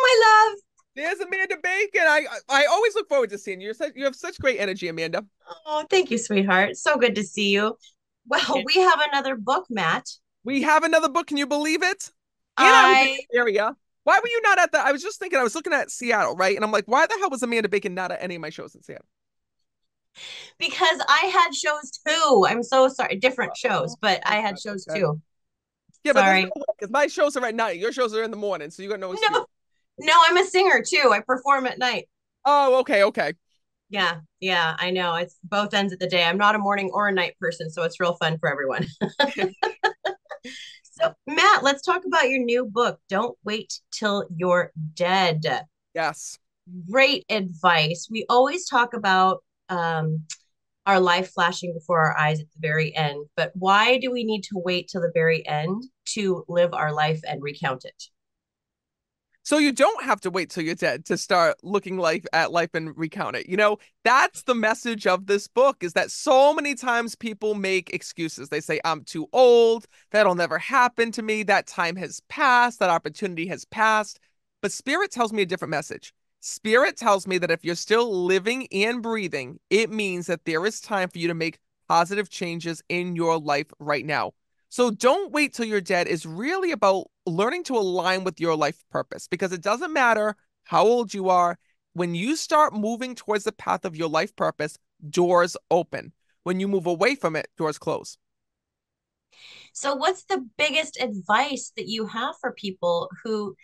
my love. There's Amanda Bacon. I always look forward to seeing you. You have such great energy, Amanda. Oh, thank you, sweetheart. So good to see you. Well, And we have another book, Matt. we have another book. Can you believe it? And I was in I the area. Why were you not at the? I was just thinking. I was looking at Seattle, right? And I'm like, why the hell was Amanda Bacon not at any of my shows in Seattle? because I had shows too. I'm so sorry. Different shows, Oh, but I had okay, shows okay. too. Yeah, but there's Sorry. no way because my shows are at night. Your shows are in the morning, so you got no excuse. No, no, I'm a singer too. I perform at night. Oh, okay, okay. Yeah, yeah, I know. It's both ends of the day. I'm not a morning or a night person, so it's real fun for everyone. So, Matt, let's talk about your new book, Don't Wait Till You're Dead. Yes. Great advice. We always talk about our life flashing before our eyes at the very end, but why do we need to wait till the very end to live our life and recount it? So you don't have to wait till you're dead to start looking life at life and recount it. That's the message of this book is that so many times people make excuses. They say, I'm too old, that'll never happen to me, that time has passed, that opportunity has passed. But Spirit tells me a different message. Spirit tells me that if you're still living and breathing, it means that there is time for you to make positive changes in your life right now. So don't wait till you're dead is really about learning to align with your life purpose because it doesn't matter how old you are. When you start moving towards the path of your life purpose, doors open. When you move away from it, doors close. So, what's the biggest advice that you have for people who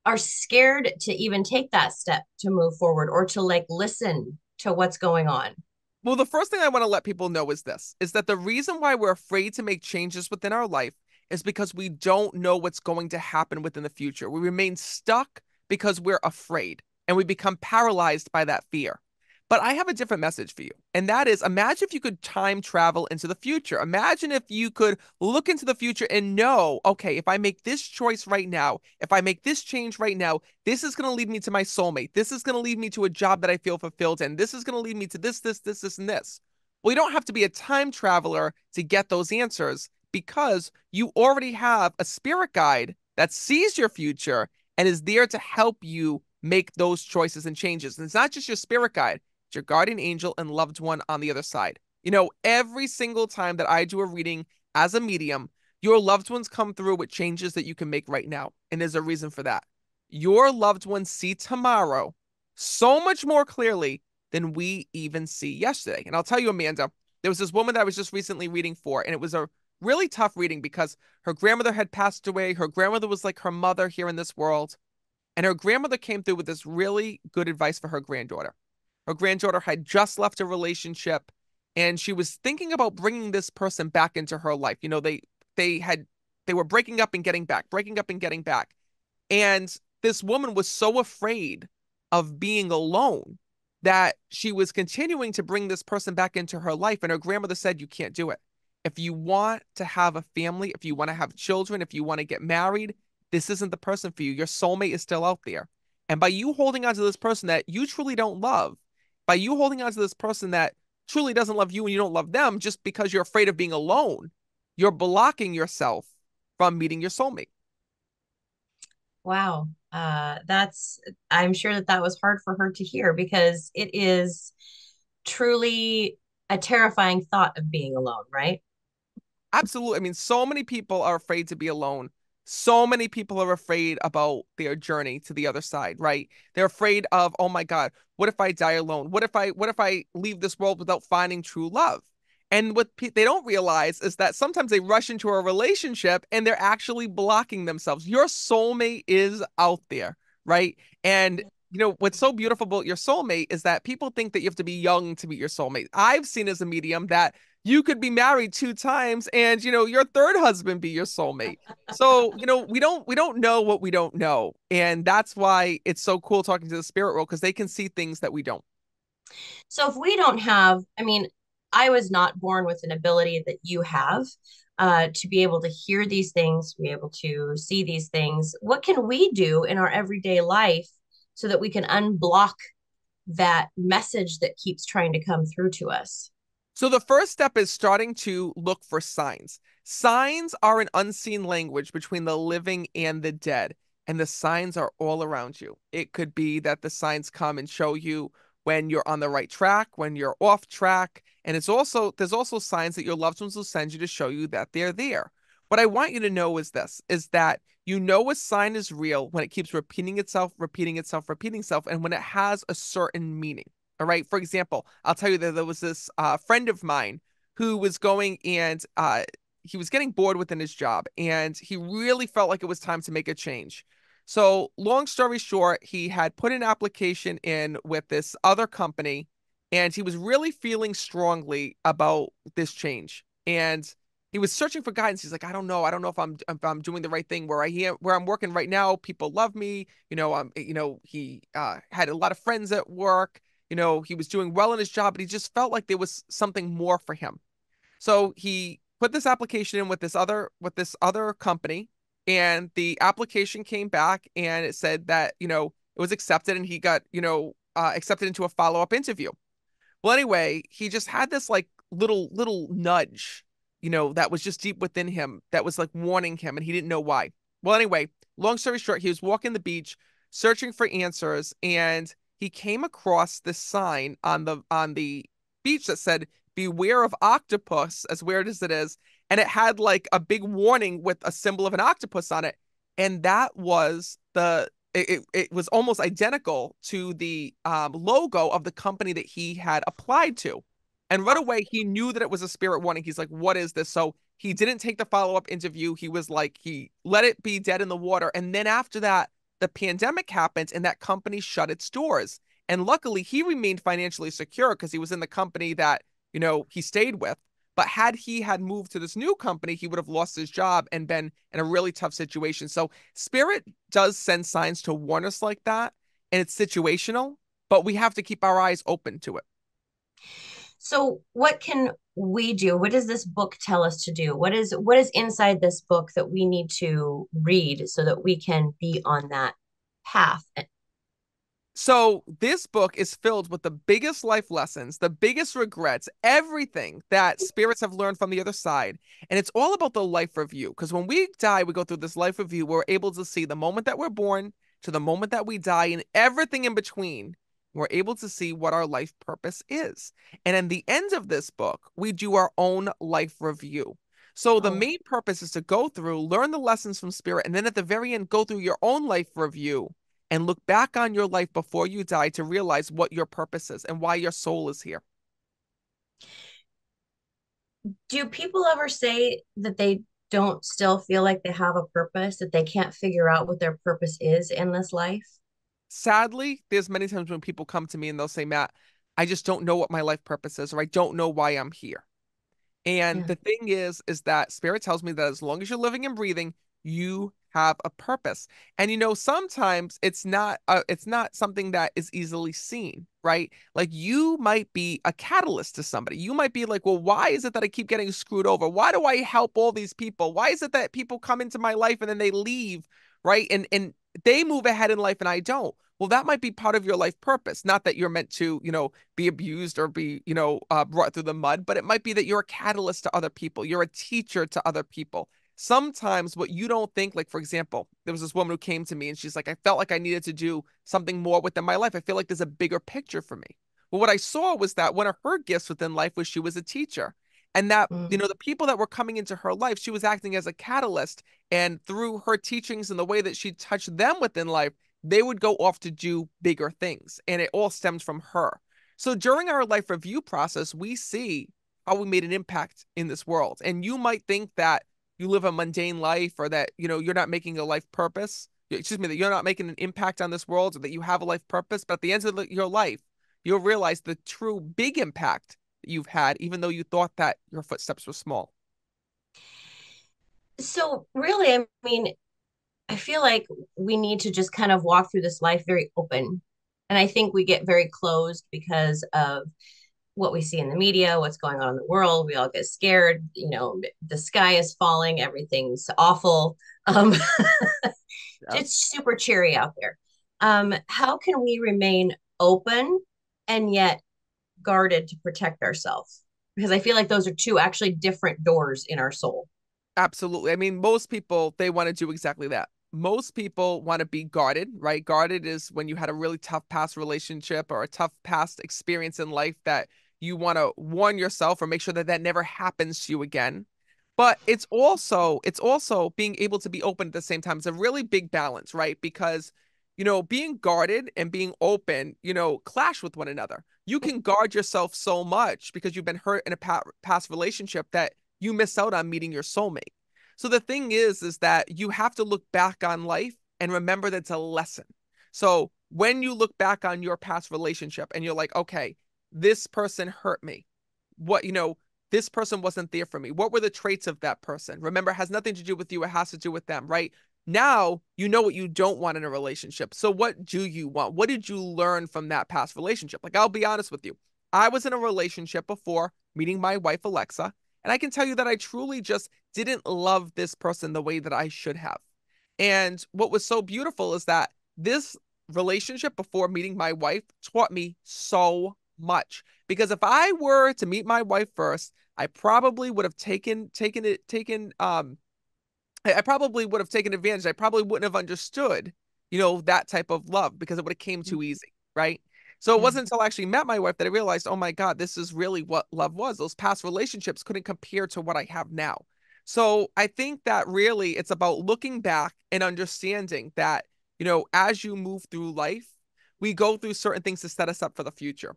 are scared to even take that step to move forward or to like listen to what's going on? Well, the first thing I want to let people know is this is that the reason why we're afraid to make changes within our life is because we don't know what's going to happen within the future. We remain stuck because we're afraid and we become paralyzed by that fear. But I have a different message for you. And that is imagine if you could time travel into the future. Imagine if you could look into the future and know, okay, if I make this choice right now, if I make this change right now, this is going to lead me to my soulmate. This is going to lead me to a job that I feel fulfilled in. This is going to lead me to this, and this. Well, you don't have to be a time traveler to get those answers because you already have a spirit guide that sees your future and is there to help you make those choices and changes. And it's not just your spirit guide, it's your guardian angel and loved one on the other side. Every single time that I do a reading as a medium, your loved ones come through with changes that you can make right now. And there's a reason for that. Your loved ones see tomorrow so much more clearly than we even see yesterday. And I'll tell you, Amanda, there was this woman that I was just recently reading for, and it was a really tough reading because her grandmother had passed away. Her grandmother was like her mother here in this world. And her grandmother came through with this really good advice for her granddaughter. Her granddaughter had just left a relationship and she was thinking about bringing this person back into her life. They were breaking up and getting back, breaking up and getting back. And this woman was so afraid of being alone that she was continuing to bring this person back into her life. And her grandmother said, you can't do it. If you want to have a family, if you want to have children, if you want to get married, this isn't the person for you. Your soulmate is still out there. And by you holding on to this person that you truly don't love, by you holding on to this person that truly doesn't love you and you don't love them just because you're afraid of being alone, you're blocking yourself from meeting your soulmate. Wow. I'm sure that that was hard for her to hear because it is truly a terrifying thought of being alone, right? Absolutely. I mean, so many people are afraid to be alone. So many people are afraid about their journey to the other side, right? They're afraid of, oh my God, what if I die alone? What if I leave this world without finding true love? And what they don't realize is that sometimes they rush into a relationship and they're actually blocking themselves. Your soulmate is out there, right? And what's so beautiful about your soulmate is that people think that you have to be young to meet your soulmate. I've seen as a medium that you could be married two times and your third husband be your soulmate. So we don't know what we don't know, and that's why it's so cool talking to the spirit world because they can see things that we don't. So if we don't have, I mean, I was not born with an ability that you have to be able to hear these things, be able to see these things. What can we do in our everyday life so that we can unblock that message that keeps trying to come through to us? So the first step is starting to look for signs. Signs are an unseen language between the living and the dead. and the signs are all around you. It could be that the signs come and show you when you're on the right track, when you're off track, and there's also signs that your loved ones will send you to show you that they're there. What I want you to know is this, is that you know a sign is real when it keeps repeating itself, repeating itself, repeating itself, and when it has a certain meaning. All right. For example, I'll tell you that there was this friend of mine who was going and he was getting bored within his job and he really felt like it was time to make a change. So, long story short, he had put an application in with this other company and he was really feeling strongly about this change. And he was searching for guidance. He's like, I don't know. I don't know if I'm doing the right thing where I'm working right now. People love me. He had a lot of friends at work. He was doing well in his job, but he just felt like there was something more for him. So he put this application in with this other company, and the application came back and it said that, it was accepted and he got, accepted into a follow-up interview. Well, anyway, he just had this like little nudge, that was just deep within him that was like warning him and he didn't know why. Well, anyway, long story short, he was walking the beach searching for answers and he came across this sign on the beach that said beware of octopus, as weird as it is, and it had like a big warning with a symbol of an octopus on it. And that was it was almost identical to the logo of the company that he had applied to. And right away, he knew that it was a spirit warning. He's like, what is this? So he didn't take the follow-up interview. He was like, he let it be dead in the water. And then after that, the pandemic happened and that company shut its doors. And luckily, he remained financially secure because he was in the company that, he stayed with. But had he had moved to this new company, he would have lost his job and been in a really tough situation. So spirit does send signs to warn us like that, and it's situational, but we have to keep our eyes open to it. So what can we do? What does this book tell us to do? What is inside this book that we need to read so that we can be on that path? So this book is filled with the biggest life lessons, the biggest regrets, everything that spirits have learned from the other side. And it's all about the life review. Because when we die, we go through this life review. We're able to see the moment that we're born to the moment that we die and everything in between. We're able to see what our life purpose is. And in the end of this book, we do our own life review. So the Oh, main purpose is to go through, learn the lessons from spirit, and then at the very end, go through your own life review and look back on your life before you die to realize what your purpose is and why your soul is here. do people ever say that they don't still feel like they have a purpose, that they can't figure out what their purpose is in this life? Sadly, there's many times when people come to me and they'll say, Matt, I just don't know what my life purpose is, or I don't know why I'm here. And Yeah. the thing is that spirit tells me that as long as you're living and breathing, you have a purpose. And sometimes it's not something that is easily seen, right? Like you might be a catalyst to somebody. You might be like, well, why is it that I keep getting screwed over? Why do I help all these people? Why is it that people come into my life and then they leave, right? And they move ahead in life and I don't. Well, that might be part of your life purpose. Not that you're meant to, be abused or be, brought through the mud, but it might be that you're a catalyst to other people. You're a teacher to other people. Sometimes what you don't think, like, for example, there was this woman who came to me and she's like, I felt like I needed to do something more within my life. I feel like there's a bigger picture for me. Well, what I saw was that one of her gifts within life was she was a teacher. And that, Mm. the people that were coming into her life, she was acting as a catalyst. And through her teachings and the way that she touched them within life, they would go off to do bigger things. And it all stems from her. So during our life review process, we see how we made an impact in this world. And you might think that you live a mundane life or that, you're not making a life purpose. Excuse me, that you're not making an impact on this world or that you have a life purpose. But at the end of your life, you'll realize the true big impact that you've had, even though you thought that your footsteps were small. So really, I mean, I feel like we need to just kind of walk through this life very open. And I think we get very closed because of what we see in the media, what's going on in the world. We all get scared. The sky is falling, everything's awful. Um, Yeah. it's super cheery out there. How can we remain open and yet guarded to protect ourselves? Because I feel like those are two actually different doors in our soul. Absolutely. I mean, most people, they want to do exactly that. most people want to be guarded, right? Guarded is when you had a really tough past relationship or a tough past experience in life that you want to warn yourself or make sure that that never happens to you again. But it's also being able to be open at the same time. It's a really big balance, right? Because being guarded and being open, clash with one another. You can guard yourself so much because you've been hurt in a past relationship that you miss out on meeting your soulmate. So the thing is that you have to look back on life and remember that it's a lesson. So when you look back on your past relationship and you're like, okay, this person hurt me. This person wasn't there for me. What were the traits of that person? Remember, it has nothing to do with you. It has to do with them, right? Now you know what you don't want in a relationship. So what do you want? What did you learn from that past relationship? Like, I'll be honest with you. I was in a relationship before meeting my wife, Alexa, and I can tell you that I truly just didn't love this person the way that I should have. And what was so beautiful is that this relationship before meeting my wife taught me so much. Because if I were to meet my wife first, I probably would have I probably would have taken advantage. I probably wouldn't have understood, that type of love because it would have came too easy, right? So it Yeah. wasn't until I actually met my wife that I realized, oh my God, this is really what love was. Those past relationships couldn't compare to what I have now. So I think that really it's about looking back and understanding that, as you move through life, we go through certain things to set us up for the future.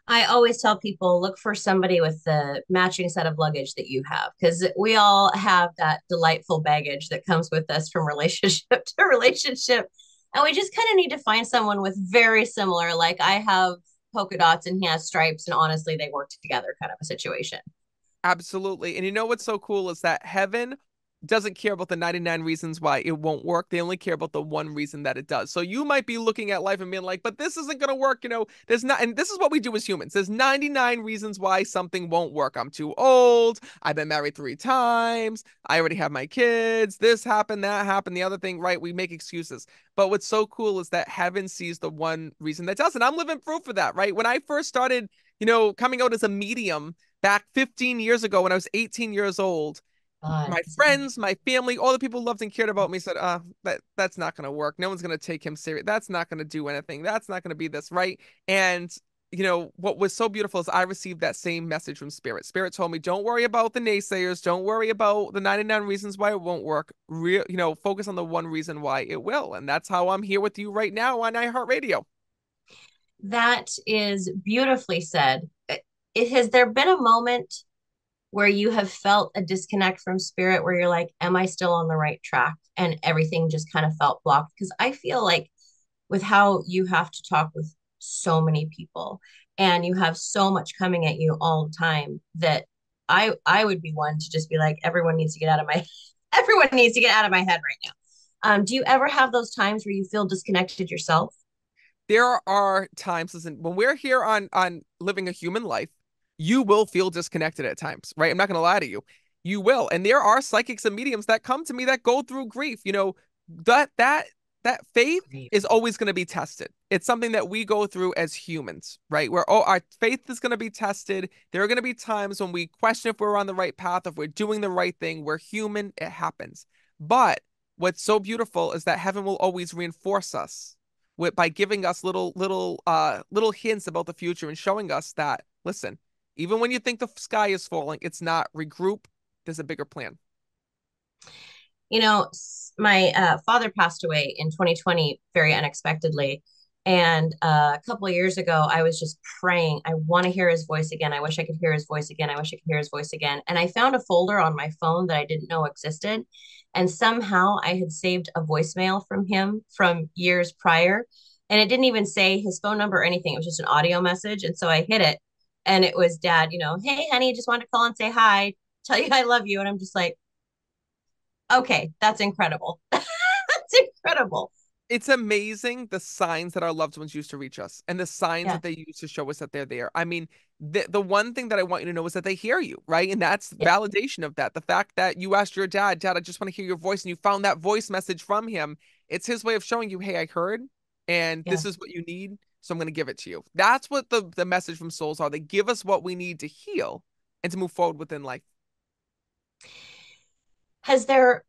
I always tell people look for somebody with the matching set of luggage that you have because we all have that delightful baggage that comes with us from relationship to relationship. And we just kind of need to find someone with very similar, like I have polka dots and he has stripes, and honestly, they work together kind of a situation. Absolutely. And you know what's so cool is that heaven doesn't care about the 99 reasons why it won't work. They only care about the one reason that it does. So you might be looking at life and being like, but this isn't going to work. There's not, and this is what we do as humans. There's 99 reasons why something won't work. I'm too old. I've been married 3 times. I already have my kids. This happened, that happened, the other thing, right? We make excuses. But what's so cool is that heaven sees the one reason that does. And I'm living proof of that, right? When I first started, coming out as a medium, back 15 years ago when I was 18 years old, God, my it's amazing. friends, my family, all the people who loved and cared about me said, that's not going to work. No one's going to take him serious. That's not going to do anything. That's not going to be this, right? And, what was so beautiful is I received that same message from Spirit. Spirit told me, don't worry about the naysayers. Don't worry about the 99 reasons why it won't work. Focus on the one reason why it will. And that's how I'm here with you right now on iHeartRadio. That is beautifully said. Has there been a moment where you have felt a disconnect from spirit where you're like, am I still on the right track? And everything just kind of felt blocked. Because I feel like with how you have to talk with so many people and you have so much coming at you all the time that I would be one to just be like, everyone needs to get out of my everyone needs to get out of my head right now. Do you ever have those times where you feel disconnected yourself? There are times, listen, when we're here on living a human life, you will feel disconnected at times, right? I'm not going to lie to you. You will. And there are psychics and mediums that come to me that go through grief. That faith Great. is always going to be tested. It's something that we go through as humans, right? Where our faith is going to be tested. There are going to be times when we question if we're on the right path, if we're doing the right thing. We're human, it happens. But what's so beautiful is that heaven will always reinforce us by giving us little hints about the future and showing us that, listen, even when you think the sky is falling, it's not. Regroup. There's a bigger plan. My father passed away in 2020 very unexpectedly. And a couple of years ago, I was just praying, I want to hear his voice again. I wish I could hear his voice again. I wish I could hear his voice again. And I found a folder on my phone that I didn't know existed. And somehow I had saved a voicemail from him from years prior. And it didn't even say his phone number or anything. It was just an audio message. And so I hit it. And it was dad, hey, honey, just wanted to call and say hi, tell you I love you. And I'm just like, okay, that's incredible. That's incredible. It's amazing the signs that our loved ones use to reach us and the signs Yeah, that they use to show us that they're there. I mean, the one thing that I want you to know is that they hear you, right? And that's yeah, validation of that. The fact that you asked your dad, Dad, I just want to hear your voice, and you found that voice message from him, it's his way of showing you, hey, I heard, and yeah. this is what you need, so I'm going to give it to you. That's what the message from souls are. They give us what we need to heal and to move forward within life. Has there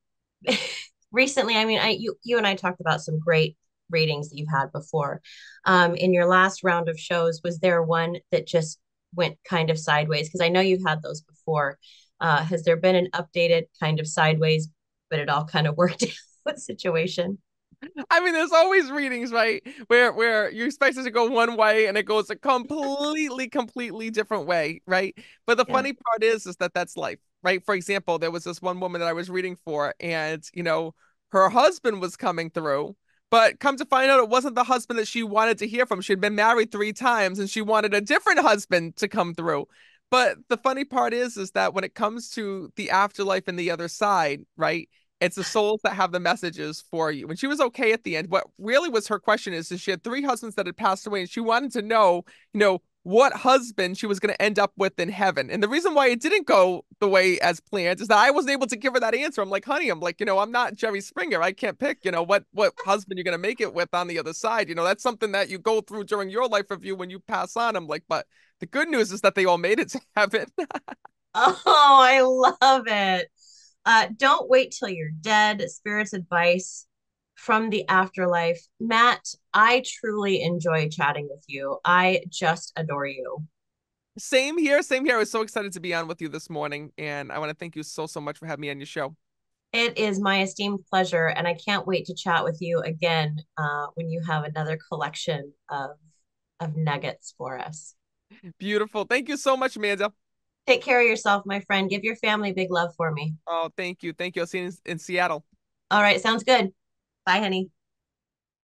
recently, I mean, you and I talked about some great ratings that you've had before. In your last round of shows, was there one that just went kind of sideways? Because I know you've had those before. Has there been an updated kind of sideways, but it all kind of worked out situation? I mean, there's always readings, right? Where you expect it to go one way and it goes a completely different way, right? But the Yeah. funny part is that that's life, right? For example, there was this one woman that I was reading for, and her husband was coming through, but come to find out, it wasn't the husband that she wanted to hear from. She had been married 3 times, and she wanted a different husband to come through. But the funny part is that when it comes to the afterlife and the other side, right? It's the souls that have the messages for you. And she was okay at the end. What really was her question is she had 3 husbands that had passed away, and she wanted to know, what husband she was going to end up with in heaven. And the reason why it didn't go the way as planned is that I wasn't able to give her that answer. I'm like, honey, I'm like, I'm not Jerry Springer. I can't pick, what husband you're going to make it with on the other side. That's something that you go through during your life review when you pass on. I'm like, but the good news is that they all made it to heaven. Oh, I love it. Don't wait till you're dead. Spirit's advice from the afterlife. Matt, I truly enjoy chatting with you. I just adore you. Same here, same here. I was so excited to be on with you this morning, and I want to thank you so much for having me on your show. It is my esteemed pleasure, and I can't wait to chat with you again when you have another collection of nuggets for us. Beautiful. Thank you so much, Amanda. Take care of yourself, my friend. Give your family big love for me. Oh, thank you. Thank you. I'll see you in Seattle. All right, sounds good. Bye, honey.